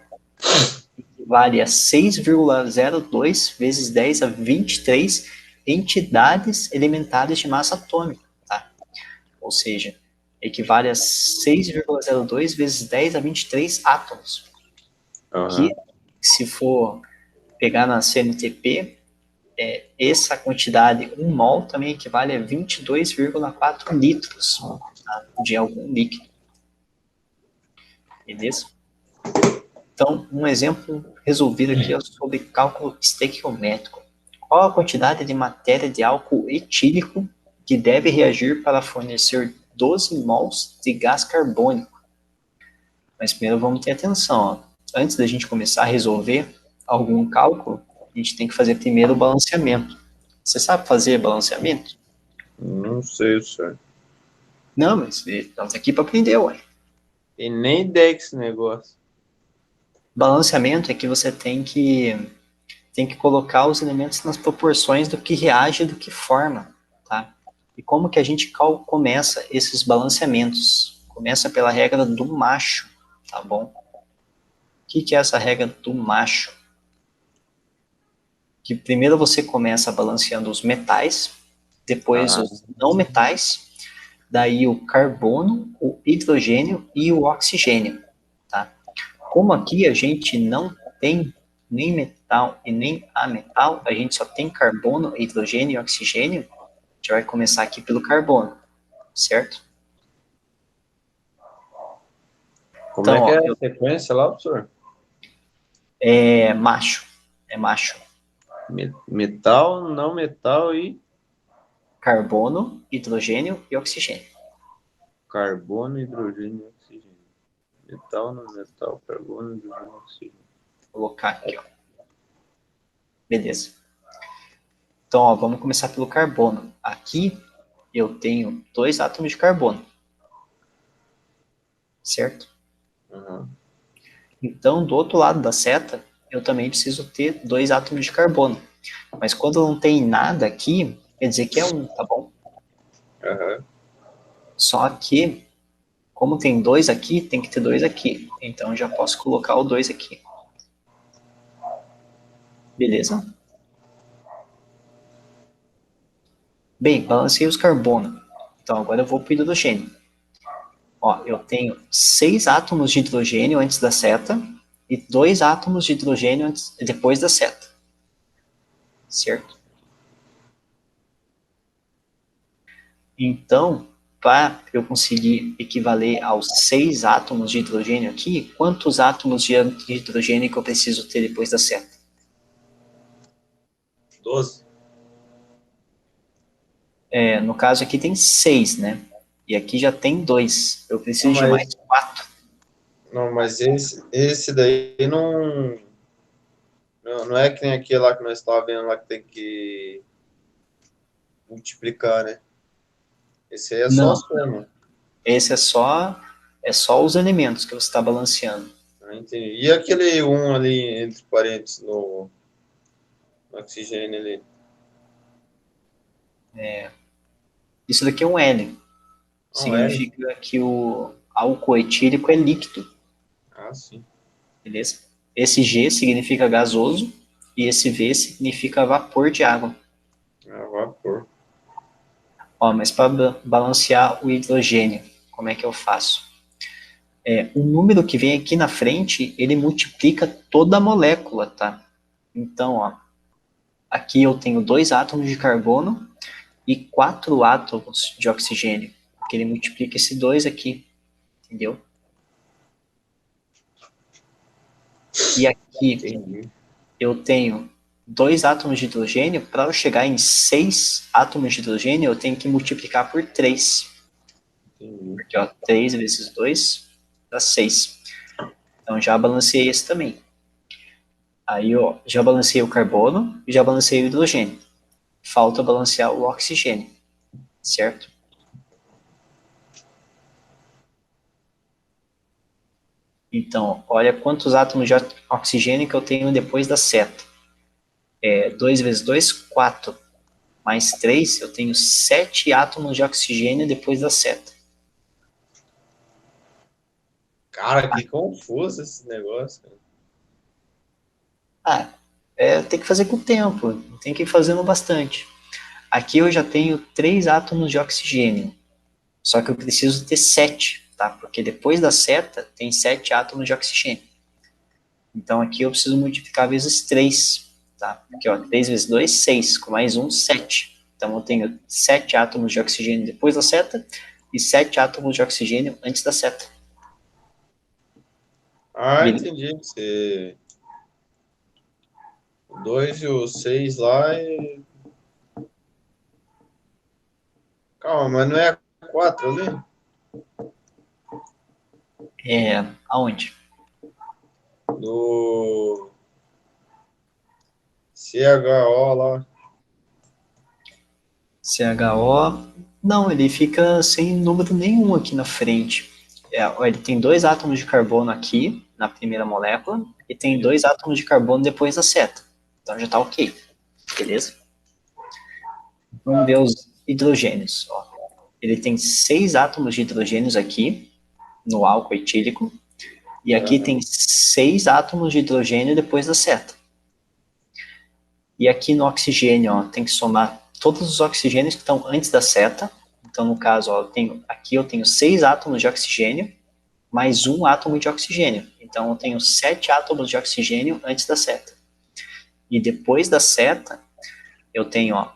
equivale a 6,02 vezes 10 a 23 entidades elementares de massa atômica, tá? Ou seja, equivale a 6,02 vezes 10 a 23 átomos. Que, se for pegar na CNTP, essa quantidade, 1 mol, também equivale a 22,4 litros, tá, de algum líquido. Beleza? Então, um exemplo resolvido aqui é sobre cálculo estequiométrico. Qual a quantidade de matéria de álcool etílico que deve reagir para fornecer 12 mols de gás carbônico? Mas primeiro vamos ter atenção. Ó. Antes da gente começar a resolver algum cálculo, a gente tem que fazer primeiro o balanceamento. Você sabe fazer balanceamento? Não sei, senhor. Não, mas estamos aqui para aprender, ué. Tem nem ideia que esse negócio. Balanceamento é que você tem que colocar os elementos nas proporções do que reage e do que forma, tá? E como que a gente começa esses balanceamentos? Começa pela regra do macho, tá bom? O que é essa regra do macho? Que primeiro você começa balanceando os metais, depois os não metais, daí o carbono, o hidrogênio e o oxigênio, tá? Como aqui a gente não tem nem metal e nem ametal, a gente só tem carbono, hidrogênio e oxigênio, a gente vai começar aqui pelo carbono, certo? Como então, é que é a sequência lá, professor? É macho. Metal, não metal e... Carbono, hidrogênio e oxigênio. Carbono, hidrogênio e oxigênio. Metal, não metal, carbono, hidrogênio e oxigênio. Vou colocar aqui, ó. Beleza. Então, ó, vamos começar pelo carbono. Aqui eu tenho 2 átomos de carbono. Certo? Uhum. Então, do outro lado da seta, eu também preciso ter 2 átomos de carbono. Mas quando não tem nada aqui, quer dizer que é 1, tá bom? Uhum. Só que, como tem 2 aqui, tem que ter 2 aqui. Então, eu já posso colocar o 2 aqui. Beleza? Bem, balancei os carbono. Então, agora eu vou para o hidrogênio. Ó, eu tenho 6 átomos de hidrogênio antes da seta e 2 átomos de hidrogênio depois da seta. Certo? Então, para eu conseguir equivaler aos 6 átomos de hidrogênio aqui, quantos átomos de hidrogênio que eu preciso ter depois da seta? 12. No caso aqui tem 6, né? E aqui já tem 2. Eu preciso de mais 4. Não, mas esse daí não é que nem aquele lá que nós estávamos vendo lá que tem que multiplicar, né? Esse aí é só a soma. Esse é só os elementos que você está balanceando. Entendi. E aquele 1 ali entre parênteses no oxigênio ali? Isso daqui é um L. Significa que o álcool etílico é líquido. Ah, sim. Beleza? Esse G significa gasoso e esse V significa vapor de água. Vapor. Ó, mas para balancear o hidrogênio, como é que eu faço? O número que vem aqui na frente, ele multiplica toda a molécula, tá? Então, ó, aqui eu tenho 2 átomos de carbono e 4 átomos de oxigênio, porque ele multiplica esse 2 aqui, entendeu? E aqui Entendi. eu tenho 2 átomos de hidrogênio. Para eu chegar em 6 átomos de hidrogênio, eu tenho que multiplicar por 3. Entendi. Porque, ó, 3 vezes 2 dá 6. Então, já balanceei esse também. Aí, ó, já balanceei o carbono e já balanceei o hidrogênio. Falta balancear o oxigênio, certo? Então, olha quantos átomos de oxigênio que eu tenho depois da seta. 2 vezes 2, 4. Mais 3, eu tenho 7 átomos de oxigênio depois da seta. Cara, que confuso esse negócio, cara. Ah, tem que fazer com o tempo, tem que ir fazendo bastante. Aqui eu já tenho 3 átomos de oxigênio, só que eu preciso ter 7, tá? Porque depois da seta tem 7 átomos de oxigênio. Então aqui eu preciso multiplicar vezes 3, tá? Porque, ó, 3 vezes 2, 6, com mais 1, 7. Então eu tenho 7 átomos de oxigênio depois da seta e 7 átomos de oxigênio antes da seta. Ah, Beleza? entendi. Você... O 2 e o 6 lá e... Calma, mas não é 4 ali? Aonde? No CHO lá. CHO, não, ele fica sem número nenhum aqui na frente. Ó, ele tem 2 átomos de carbono aqui, na primeira molécula, e tem 2 átomos de carbono depois da seta. Então já tá ok, beleza? Vamos ver os hidrogênios. Ó. Ele tem 6 átomos de hidrogênios aqui, no álcool etílico, e aqui Aham. tem 6 átomos de hidrogênio depois da seta. E aqui no oxigênio, ó, tem que somar todos os oxigênios que estão antes da seta. Então, no caso, ó, aqui eu tenho 6 átomos de oxigênio, mais 1 átomo de oxigênio. Então, eu tenho 7 átomos de oxigênio antes da seta. E depois da seta, eu tenho, ó,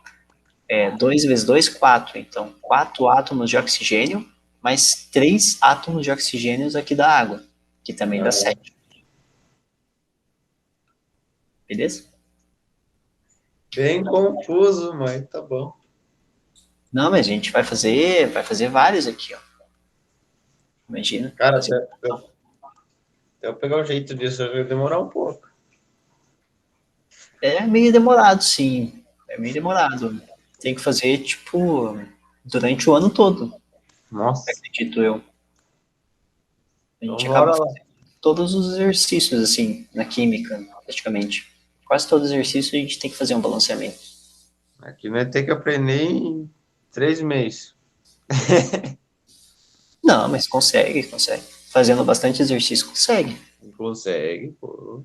2 vezes 2, 4. Então, 4 átomos de oxigênio, mais 3 átomos de oxigênio aqui da água, que também dá Aham. 7. Beleza? Bem confuso, mas tá bom. Não, mas a gente vai fazer vários aqui, ó. Imagina, Cara, fazer. até eu pegar o jeito disso vai demorar um pouco. É meio demorado, sim. É meio demorado. Tem que fazer, tipo, durante o ano todo, Nossa. acredito eu. A Então gente acaba bora lá. fazendo todos os exercícios, assim, na química, praticamente. Quase todo exercício a gente tem que fazer um balanceamento. Aqui nós temos que aprender em 3 meses. Não, mas consegue, consegue. Fazendo bastante exercício, consegue. Consegue, pô.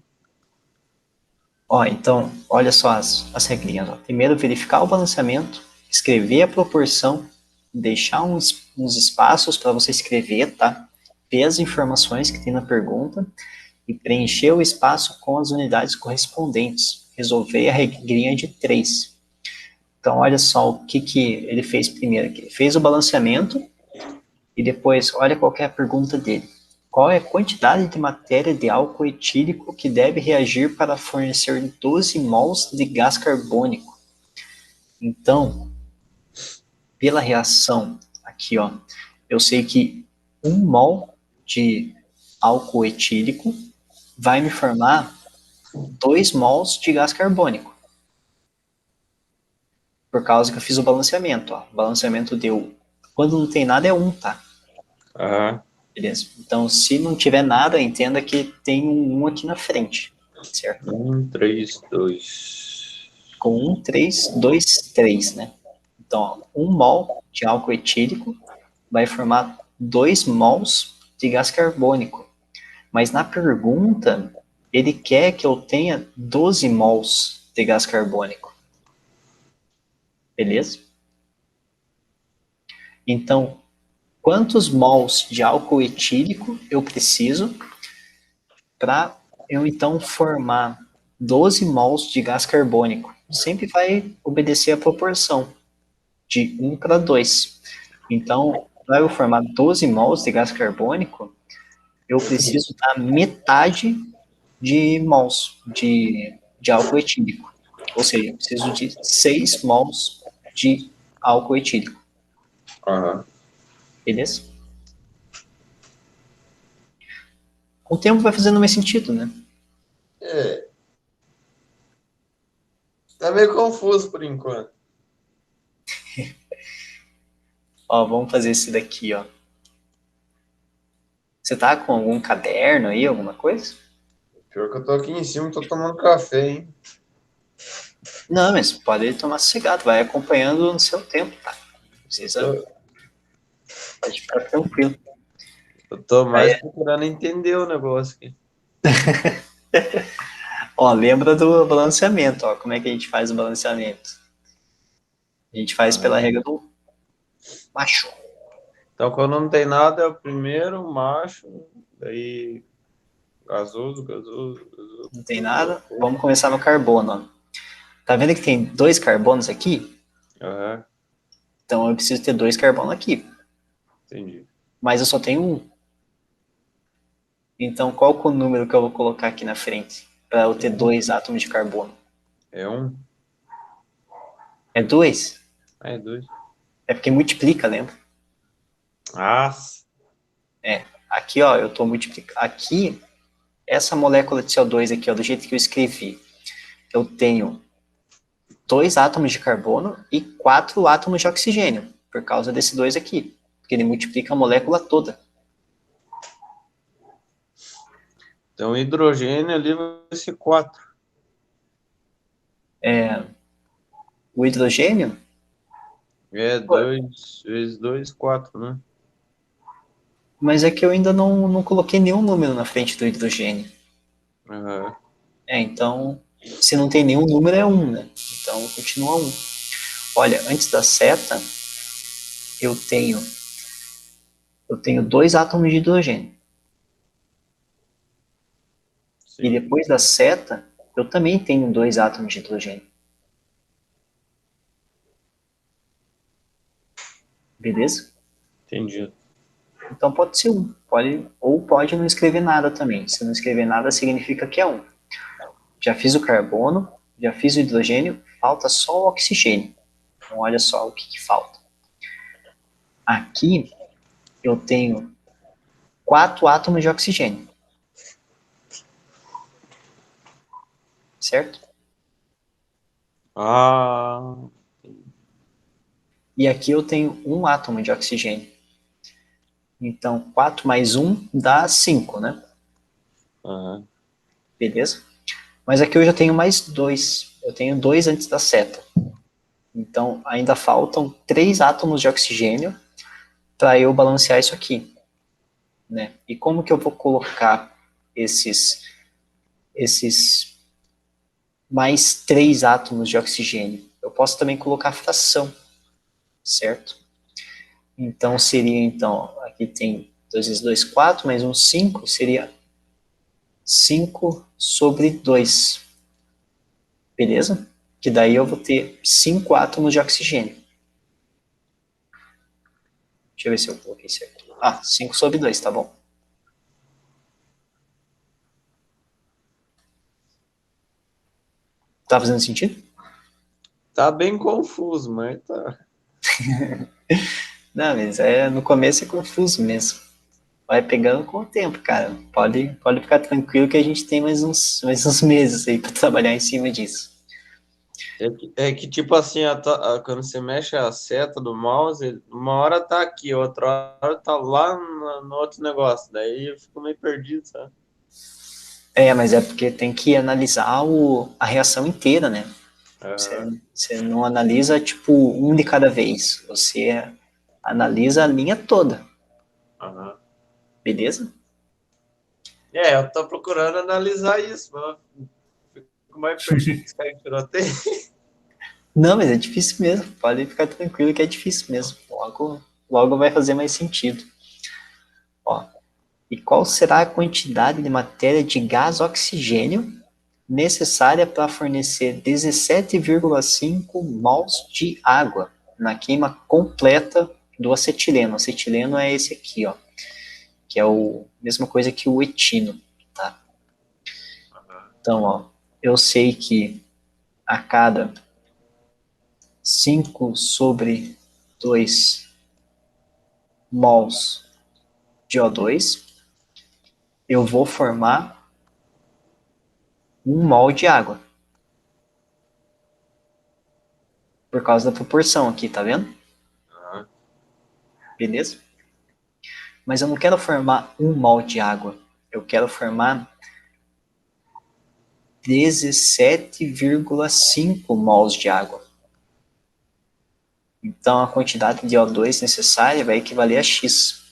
Ó, então, olha só as regrinhas. Ó. Primeiro, verificar o balanceamento, escrever a proporção, deixar uns espaços para você escrever, tá? Ver as informações que tem na pergunta e preencher o espaço com as unidades correspondentes. Resolver a regrinha de 3. Então, olha só o que ele fez primeiro aqui. Ele fez o balanceamento e depois, olha qual é a pergunta dele. Qual é a quantidade de matéria de álcool etílico que deve reagir para fornecer 12 mols de gás carbônico? Então, pela reação aqui, ó, eu sei que 1 mol de álcool etílico vai me formar 2 mols de gás carbônico. Por causa que eu fiz o balanceamento, ó. O balanceamento deu... Quando não tem nada é 1, tá? Aham. Beleza? Então, se não tiver nada, entenda que tem um 1 aqui na frente, certo? 3, 2. Com 1, 3, 2, 3, né? Então, ó, 1 mol de álcool etílico vai formar 2 mols de gás carbônico. Mas na pergunta, ele quer que eu tenha 12 mols de gás carbônico. Beleza? Então, quantos mols de álcool etílico eu preciso para eu então formar 12 mols de gás carbônico. Sempre vai obedecer a proporção de 1 para 2. Então, para eu formar 12 mols de gás carbônico, eu preciso dar metade de mols de álcool etílico. Ou seja, eu preciso de 6 mols de álcool etílico. Aham. Beleza? Com o tempo vai fazendo mais sentido, né? É. Tá meio confuso por enquanto. Ó, vamos fazer esse daqui, ó. Você tá com algum caderno aí, alguma coisa? Pior que eu tô aqui em cima, tô tomando café, hein? Não, mas pode tomar sossegado, vai acompanhando no seu tempo, tá? Não precisa, Eu pode ficar tranquilo. eu tô mais Aí, procurando entender o negócio aqui. ó, lembra do balanceamento, ó. Como é que a gente faz o balanceamento? A gente faz pela Ah. regra do macho. Então, quando não tem nada, é o primeiro, macho, daí gasoso, gasoso, gasoso, Não tem nada? vapor. Vamos começar no carbono, ó. Tá vendo que tem 2 carbonos aqui? Aham, Então eu preciso ter 2 carbonos aqui. entendi. Mas eu só tenho um. Então qual que é o número que eu vou colocar aqui na frente? Para eu ter 2 átomos de carbono? É um? É 2? Ah, é dois. É porque multiplica, lembra? Ah, É. Aqui, ó, eu estou multiplicando. Aqui, essa molécula de CO2 aqui, ó, do jeito que eu escrevi, eu tenho 2 átomos de carbono e 4 átomos de oxigênio, por causa desse 2 aqui, porque ele multiplica a molécula toda. então hidrogênio ali vai ser 4. O hidrogênio, É 2 vezes 2, 4, né? mas é que eu ainda não coloquei nenhum número na frente do hidrogênio. Aham. Então, se não tem nenhum número, é 1, né? Então, continua 1. Olha, antes da seta, eu tenho, eu tenho 2 átomos de hidrogênio. E Sim, depois da seta, eu também tenho 2 átomos de hidrogênio. Beleza? entendi. Então pode ser 1. Ou pode não escrever nada também. Se não escrever nada, significa que é 1. Já fiz o carbono, já fiz o hidrogênio, falta só o oxigênio. Então olha só o que falta. Aqui eu tenho 4 átomos de oxigênio. Certo? Ah, E aqui eu tenho 1 átomo de oxigênio. Então 4 mais 1 dá 5, né? aham. Beleza? Mas aqui eu já tenho mais 2. Eu tenho 2 antes da seta. Então ainda faltam 3 átomos de oxigênio para eu balancear isso aqui, né? E como que eu vou colocar esses mais 3 átomos de oxigênio? Eu posso também colocar fração, certo? Então seria, então, aqui tem 2 vezes 2, 4, mais um 5, seria 5 sobre 2, beleza? Que daí eu vou ter 5 átomos de oxigênio. Deixa eu ver se eu coloquei certo. Ah, 5 sobre 2, tá bom. Tá fazendo sentido? Tá bem confuso, mas tá. Não, mas no começo é confuso mesmo. Vai pegando com o tempo, cara. Pode ficar tranquilo que a gente tem mais uns meses aí para trabalhar em cima disso. É que tipo assim, quando você mexe a seta do mouse, uma hora tá aqui, outra hora tá lá no outro negócio. Daí eu fico meio perdido, sabe? Mas é porque tem que analisar a reação inteira, né? Aham, Você não analisa, tipo, um de cada vez. Você analisa a linha toda, aham. beleza? Eu tô procurando analisar isso, mas eu fico mais perdido que esse cara tirou até. Não, mas é difícil mesmo. Pode ficar tranquilo que é difícil mesmo. Logo vai fazer mais sentido. Ó, e qual será a quantidade de matéria de gás oxigênio necessária para fornecer 17,5 mols de água na queima completa do acetileno. O acetileno é esse aqui, ó, que é a mesma coisa que o etino, tá? Então, ó, eu sei que a cada 5/2 mols de O2, eu vou formar 1 mol de água. Por causa da proporção aqui, tá vendo? Beleza? Mas eu não quero formar 1 mol de água. Eu quero formar 17,5 mols de água. Então, a quantidade de O2 necessária vai equivaler a X.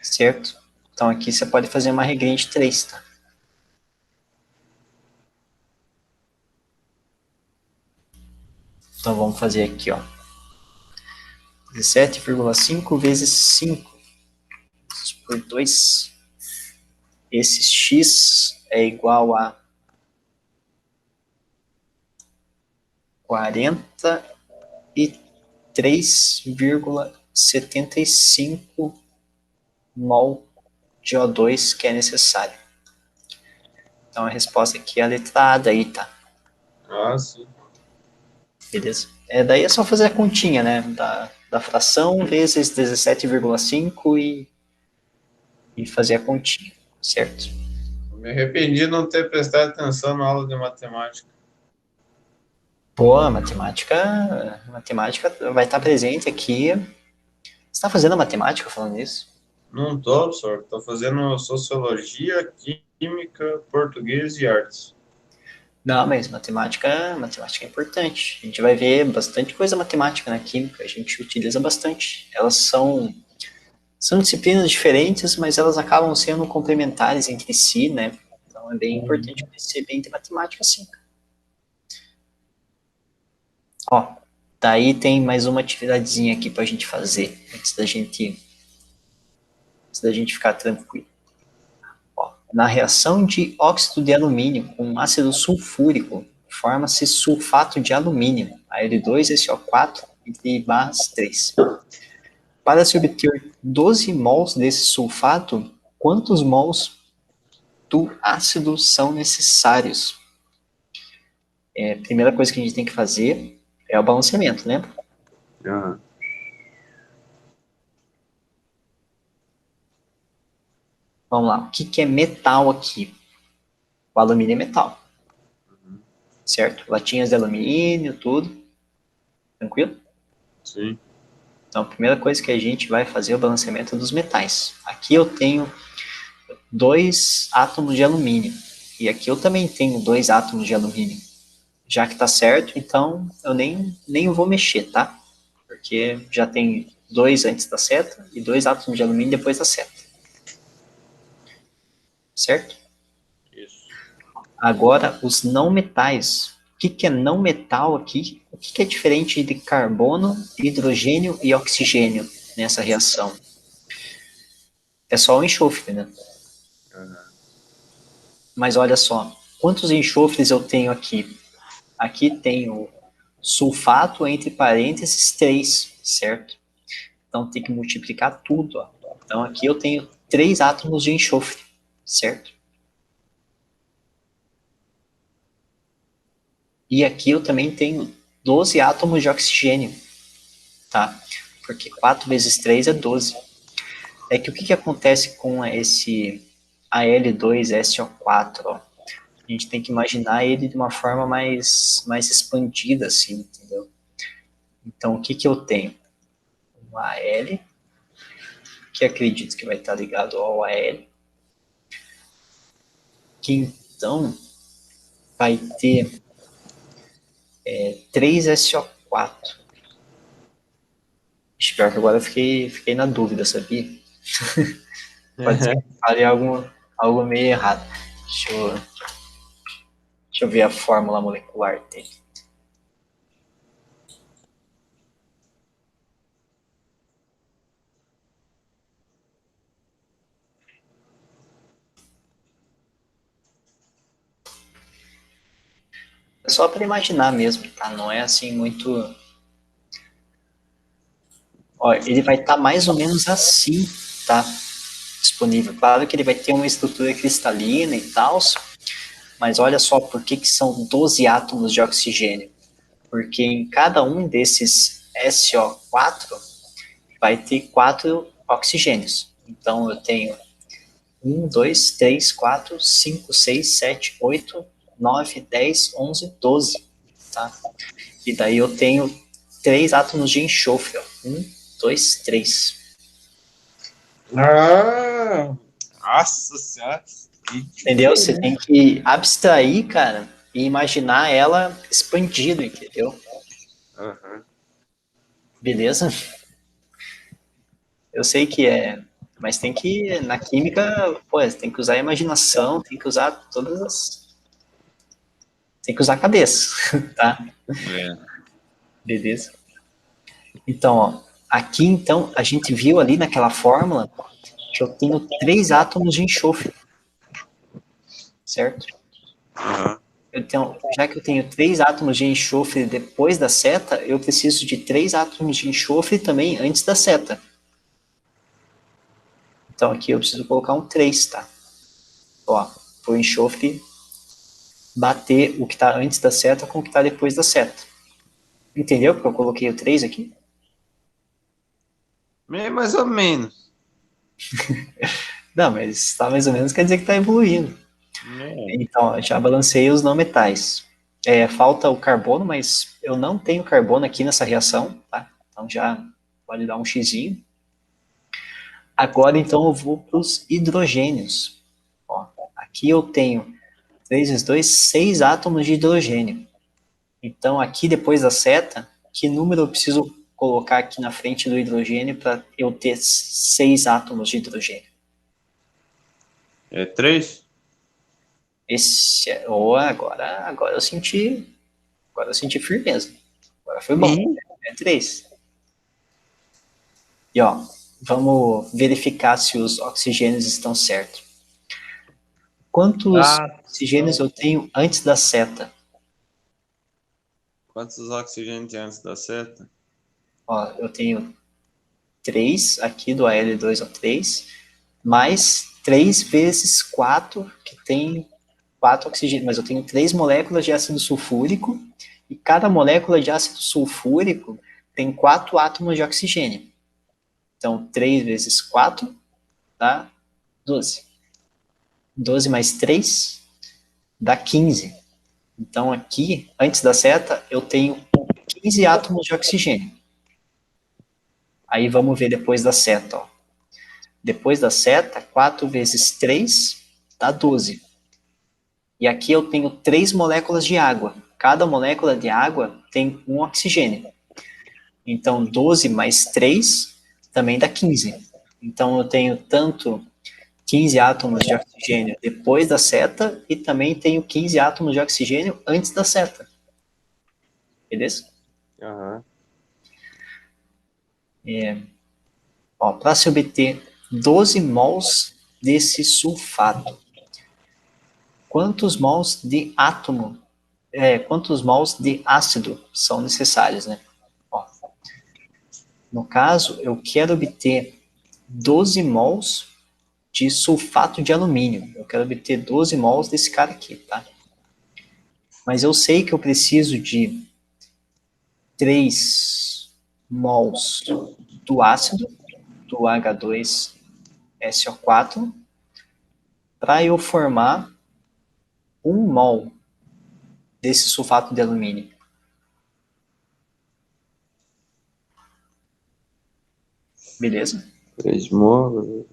Certo? Então, aqui você pode fazer uma regrinha de 3, tá? Então, vamos fazer aqui, ó. 17,5 vezes 5 por 2. Esse X é igual a 43,75 mol de O2 que é necessário. Então a resposta aqui é a letra A daí, tá? Ah, sim. Beleza? Daí é só fazer a continha, né? Da fração vezes 17,5 e fazer a continha, certo? Me arrependi de não ter prestado atenção na aula de matemática. Pô, a matemática vai estar presente aqui. Você está fazendo a matemática falando isso? Não tô, professor. Tô fazendo sociologia, química, português e artes. Não, mas matemática é importante. A gente vai ver bastante coisa matemática na química, a gente utiliza bastante. Elas são disciplinas diferentes, mas elas acabam sendo complementares entre si, né? Então é bem importante conhecer bem de matemática, sim. Ó, daí tem mais uma atividadezinha aqui pra gente fazer, antes da gente ficar tranquilo. Ó, na reação de óxido de alumínio com ácido sulfúrico, forma-se sulfato de alumínio, Al2SO4, entre barras 3. Para se obter 12 mols desse sulfato, quantos mols do ácido são necessários? Primeira coisa que a gente tem que fazer é o balanceamento, lembra? Uhum. Vamos lá, o que é metal aqui? O alumínio é metal, certo? Latinhas de alumínio, tudo. Tranquilo? Sim. Então, a primeira coisa que a gente vai fazer é o balanceamento dos metais. Aqui eu tenho 2 átomos de alumínio. E aqui eu também tenho 2 átomos de alumínio. Já que tá certo, então eu nem vou mexer, tá? Porque já tem 2 antes da seta e 2 átomos de alumínio depois da seta. Certo? Isso. Agora, os não metais. O que é não metal aqui? O que é diferente de carbono, hidrogênio e oxigênio nessa reação? É só o enxofre, né? Uhum. Mas olha só, quantos enxofres eu tenho aqui? Aqui tenho sulfato, entre parênteses, 3, certo? Então tem que multiplicar tudo. Ó. Então aqui eu tenho 3 átomos de enxofre, certo? E aqui eu também tenho 12 átomos de oxigênio, tá? Porque 4 vezes 3 é 12. É que o que acontece com esse Al2SO4, ó? A gente tem que imaginar ele de uma forma mais expandida, assim, entendeu? Então, o que eu tenho? Um Al, que acredito que vai estar ligado ao Al, que então vai ter 3SO4. Pior que agora eu fiquei na dúvida, sabia? Pode ser que fale algo meio errado. Deixa eu ver a fórmula molecular dele. só para imaginar mesmo, tá? Não é assim muito... Ó, ele vai estar mais ou menos assim, tá? Disponível. Claro que ele vai ter uma estrutura cristalina e tal, mas olha só por que são 12 átomos de oxigênio. Porque em cada um desses SO4 vai ter 4 oxigênios. Então eu tenho 1, 2, 3, 4, 5, 6, 7, 8, 9, 10, 11, 12, tá? E daí eu tenho 3 átomos de enxofre, ó. 1, 2, 3. Ah, nossa senhora. Entendeu? Você tem que abstrair, cara, e imaginar ela expandido, entendeu? Uhum. Beleza? Eu sei que é, mas tem que, na química, pô, tem que usar a imaginação, tem que usar todas as... Tem que usar a cabeça, tá? Beleza? Então, ó, aqui, então, a gente viu ali naquela fórmula que eu tenho 3 átomos de enxofre, certo? Uhum. Já que eu tenho 3 átomos de enxofre depois da seta, eu preciso de 3 átomos de enxofre também antes da seta. Então aqui eu preciso colocar um 3, tá? Ó, para o enxofre bater o que está antes da seta com o que está depois da seta. Entendeu? Porque eu coloquei o 3 aqui? Mais ou menos. Não, mas está mais ou menos quer dizer que está evoluindo. Então, já balancei os não metais. Falta o carbono, mas eu não tenho carbono aqui nessa reação, tá? Então já pode dar um xizinho. Agora, então, eu vou para os hidrogênios. Ó, aqui eu tenho 3 vezes 2, 6 átomos de hidrogênio. Então, aqui depois da seta, que número eu preciso colocar aqui na frente do hidrogênio para eu ter 6 átomos de hidrogênio? É 3? Agora eu senti firmeza. Agora foi bom. É 3. E ó, vamos verificar se os oxigênios estão certos. Quantos oxigênios eu tenho antes da seta? Quantos oxigênios tem antes da seta? Ó, eu tenho 3 aqui do Al2O3, mais 3 vezes 4, que tem 4 oxigênios, mas eu tenho 3 moléculas de ácido sulfúrico, e cada molécula de ácido sulfúrico tem 4 átomos de oxigênio. Então, 3 vezes 4 dá 12. 12 mais 3 dá 15. Então, aqui, antes da seta, eu tenho 15 átomos de oxigênio. Aí vamos ver depois da seta, ó. Depois da seta, 4 vezes 3 dá 12. E aqui eu tenho 3 moléculas de água. Cada molécula de água tem um oxigênio. Então, 12 mais 3 também dá 15. Então, eu tenho tanto 15 átomos de oxigênio depois da seta e também tenho 15 átomos de oxigênio antes da seta. Beleza? Uhum. Para se obter 12 mols desse sulfato, quantos mols de átomo, quantos mols de ácido são necessários, né? Ó, no caso, eu quero obter 12 mols de sulfato de alumínio. Eu quero obter 12 mols desse cara aqui, tá? Mas eu sei que eu preciso de 3 mols do ácido, do H2SO4, para eu formar 1 mol desse sulfato de alumínio. Beleza? 3 mols.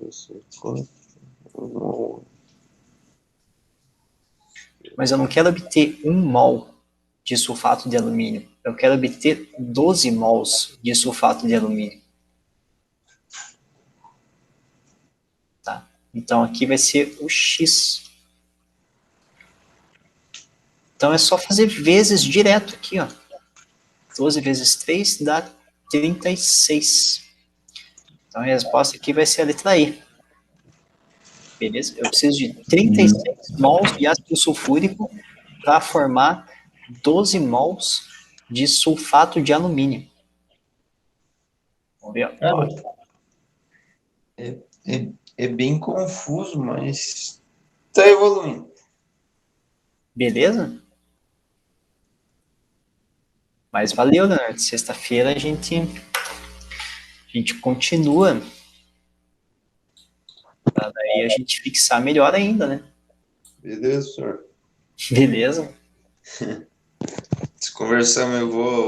Mas eu não quero obter 1 mol de sulfato de alumínio. Eu quero obter 12 mols de sulfato de alumínio. Tá? Então aqui vai ser o X. Então é só fazer vezes direto aqui, ó. 12 vezes 3 dá 36. Então a resposta aqui vai ser a letra E. Beleza? Eu preciso de 36 mols de ácido sulfúrico para formar 12 mols de sulfato de alumínio. Vamos ver, ó. Cara, é bem confuso, mas tá evoluindo. Beleza? Mas valeu, Leonardo. Sexta-feira a gente continua. Pra daí a gente fixar melhor ainda, né? Beleza, senhor. Beleza? Se conversamos, eu vou